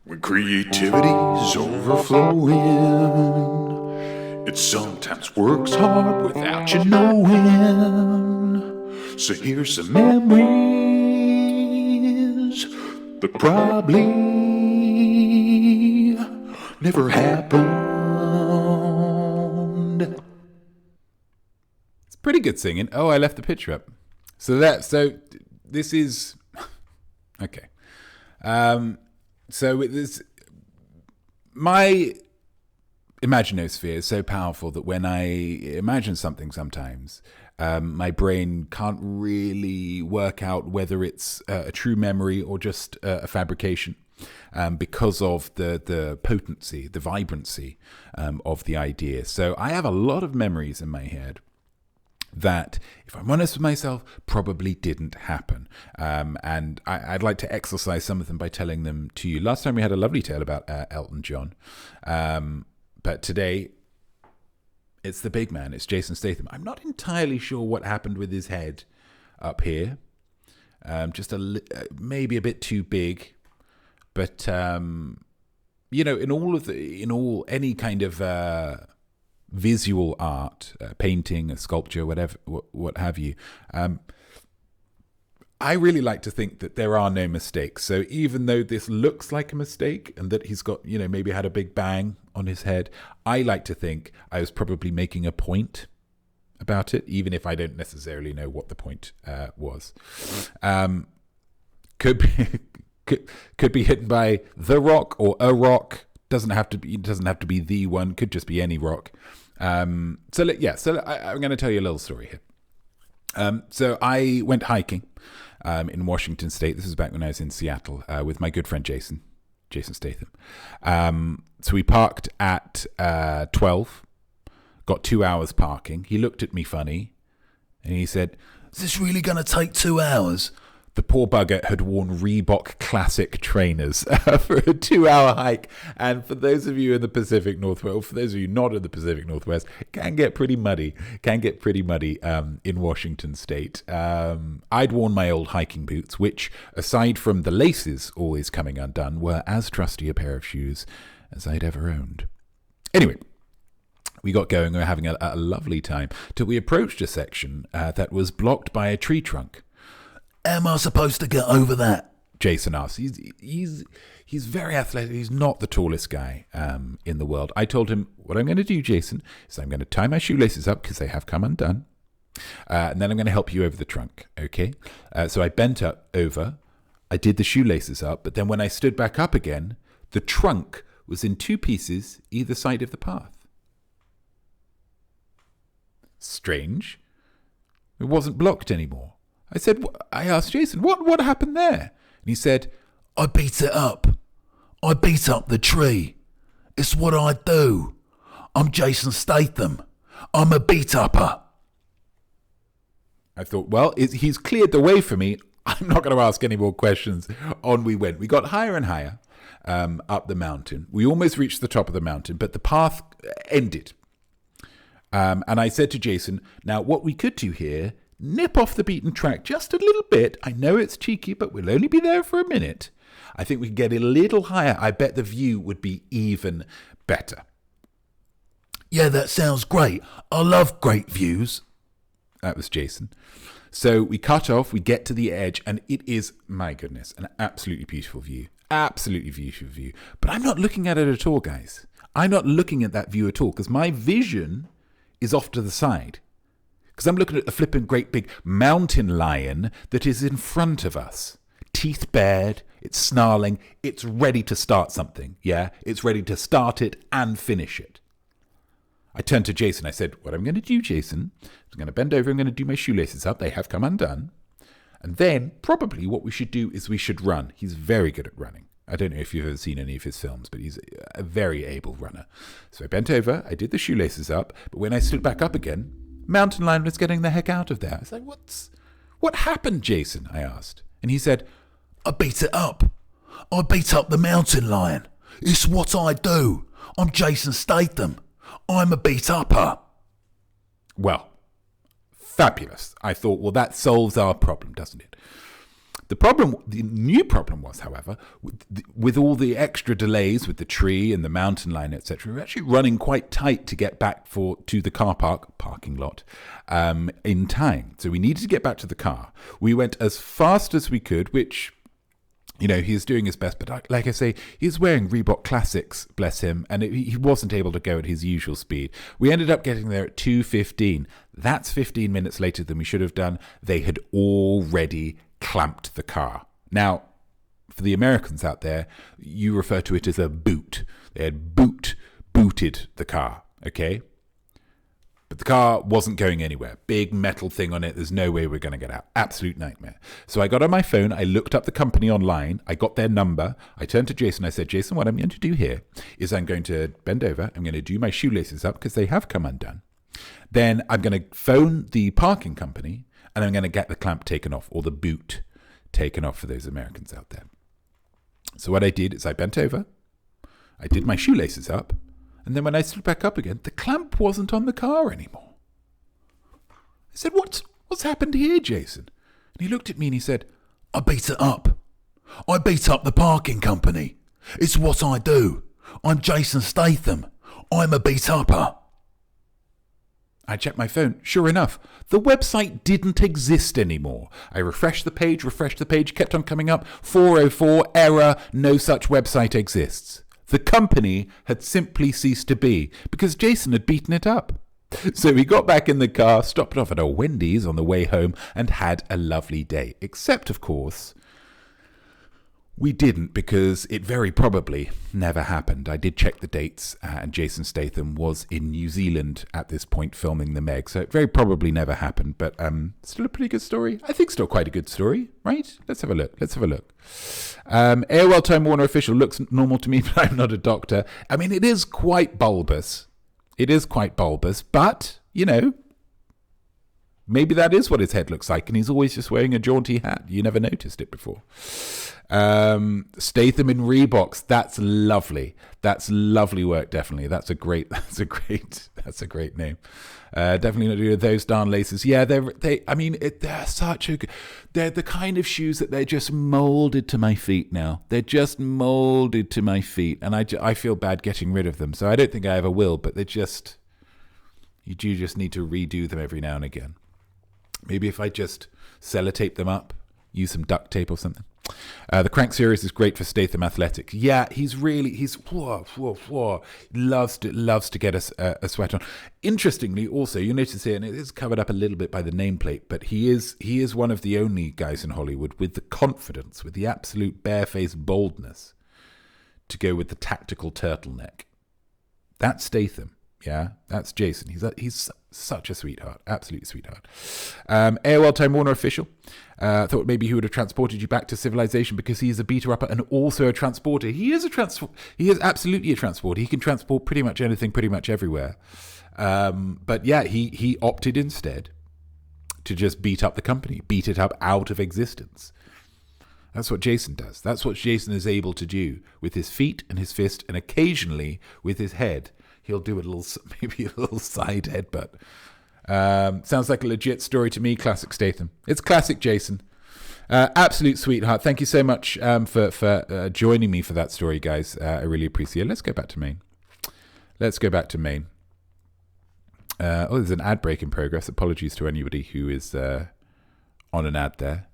When creativity's overflowing, it sometimes works hard without you knowing. So here's some memories that probably never happened. It's pretty good singing. Oh, I left the picture up. So this is okay. So my Imaginosphere is so powerful that when I imagine something sometimes, my brain can't really work out whether it's a true memory or just a fabrication, because of the potency, the vibrancy of the idea. So I have a lot of memories in my head that, if I'm honest with myself, probably didn't happen. And I'd like to exorcise some of them by telling them to you. Last time we had a lovely tale about Elton John. But today, it's the big man. It's Jason Statham. I'm not entirely sure what happened with his head up here. Just maybe a bit too big. But, any kind of visual art, painting, a sculpture, whatever, what have you. I really like to think that there are no mistakes. So even though this looks like a mistake and that he's got, maybe had a big bang on his head, I like to think I was probably making a point about it, even if I don't necessarily know what the point was. Could be hit by the rock or a rock. Doesn't have to be the one. Could just be any rock. So I'm going to tell you a little story here. So I went hiking in Washington State. This was back when I was in Seattle with my good friend Jason Statham. So we parked at 12, got 2 hours parking. He looked at me funny and he said, "Is this really going to take 2 hours?" The poor bugger had worn Reebok Classic trainers for a 2-hour hike. And for those of you in the Pacific Northwest, or for those of you not in the Pacific Northwest, it can get pretty muddy. In Washington State. I'd worn my old hiking boots, which, aside from the laces always coming undone, were as trusty a pair of shoes as I'd ever owned. Anyway, we got going. We were having a lovely time till we approached a section that was blocked by a tree trunk. "Am I supposed to get over that?" Jason asked. He's very athletic. He's not the tallest guy in the world. I told him, what I'm going to do, Jason, is I'm going to tie my shoelaces up because they have come undone. And then I'm going to help you over the trunk, okay? So I bent over. I did the shoelaces up. But then when I stood back up again, the trunk was in 2 pieces either side of the path. Strange. It wasn't blocked anymore. I asked Jason, what happened there? And he said, "I beat it up. I beat up the tree. It's what I do. I'm Jason Statham. I'm a beat-upper." I thought, well, he's cleared the way for me. I'm not going to ask any more questions. On we went. We got higher and higher up the mountain. We almost reached the top of the mountain, but the path ended. And I said to Jason, now what we could do here, nip off the beaten track just a little bit. I know it's cheeky, but we'll only be there for a minute. I think we can get a little higher. I bet the view would be even better. "Yeah, that sounds great. I love great views." That was Jason. So we cut off, we get to the edge, and it is, my goodness, an absolutely beautiful view. Absolutely beautiful view. But I'm not looking at it at all, guys. I'm not looking at that view at all, because my vision is off to the side. Because I'm looking at the flipping great big mountain lion that is in front of us. Teeth bared, it's snarling, it's ready to start something, yeah? It's ready to start it and finish it. I turned to Jason, I said, what I'm going to do, Jason, I'm going to bend over, I'm going to do my shoelaces up, they have come undone. And then, probably what we should do is we should run. He's very good at running. I don't know if you've ever seen any of his films, but he's a very able runner. So I bent over, I did the shoelaces up, but when I stood back up again, mountain lion was getting the heck out of there. I was like, what happened, Jason? I asked. And he said, "I beat it up. I beat up the mountain lion. It's what I do. I'm Jason Statham. I'm a beat-upper." Well, fabulous. I thought, well, that solves our problem, doesn't it? The new problem was, however, with all the extra delays with the tree and the mountain line, etc., we were actually running quite tight to get back to the parking lot, in time. So we needed to get back to the car. We went as fast as we could, which, you know, he was doing his best, but like I say, he was wearing Reebok Classics, bless him, and he wasn't able to go at his usual speed. We ended up getting there at 2:15. That's 15 minutes later than we should have done. They had already clamped the car. Now, for the Americans out there, you refer to it as a boot. They had booted the car, okay? But the car wasn't going anywhere. Big metal thing on it. There's no way we're going to get out. Absolute nightmare. So I got on my phone. I looked up the company online. I got their number. I turned to Jason. I said, Jason, what I'm going to do here is I'm going to bend over. I'm going to do my shoelaces up because they have come undone. Then I'm going to phone the parking company and I'm going to get the clamp taken off, or the boot taken off for those Americans out there. So what I did is I bent over. I did my shoelaces up. And then when I stood back up again, the clamp wasn't on the car anymore. I said, what's happened here, Jason? And he looked at me and he said, I beat it up. I beat up the parking company. It's what I do. I'm Jason Statham. I'm a beat-upper. I checked my phone. Sure enough, the website didn't exist anymore. I refreshed the page, kept on coming up. 404, error, no such website exists. The company had simply ceased to be because Jason had beaten it up. So we got back in the car, stopped off at a Wendy's on the way home, and had a lovely day. Except, of course, we didn't, because it very probably never happened. I did check the dates, and Jason Statham was in New Zealand at this point filming the Meg, so it very probably never happened. But still a pretty good story. I think still quite a good story, right? Let's have a look. AOL Time Warner official looks normal to me, but I'm not a doctor. I mean, it is quite bulbous. But, you know, maybe that is what his head looks like, and he's always just wearing a jaunty hat. You never noticed it before. Statham in Reeboks. That's lovely. That's lovely work. Definitely. That's a great name. Definitely not doing those darn laces. Yeah, they're such a. They're the kind of shoes that they're just molded to my feet now. They're just molded to my feet, and I feel bad getting rid of them. So I don't think I ever will. But you do just need to redo them every now and again. Maybe if I just sellotape them up, use some duct tape or something. The Crank series is great for Statham athletics. Yeah, he's loves to get a sweat on. Interestingly, also, you notice here, and it is covered up a little bit by the nameplate, but he is one of the only guys in Hollywood with the confidence, with the absolute barefaced boldness to go with the tactical turtleneck. That's Statham. Yeah, that's Jason. He's such a sweetheart, absolute sweetheart. AOL Time Warner official thought maybe he would have transported you back to civilization because he is a beater-upper and also a transporter. He is absolutely a transporter. He can transport pretty much anything, pretty much everywhere. But yeah, he opted instead to just beat up the company, beat it up out of existence. That's what Jason does. That's what Jason is able to do with his feet and his fist, and occasionally with his head. He'll do maybe a little side headbutt. Sounds like a legit story to me. Classic Statham. It's classic Jason. Absolute sweetheart. Thank you so much for joining me for that story, guys. I really appreciate it. Let's go back to Maine. There's an ad break in progress. Apologies to anybody who is on an ad there.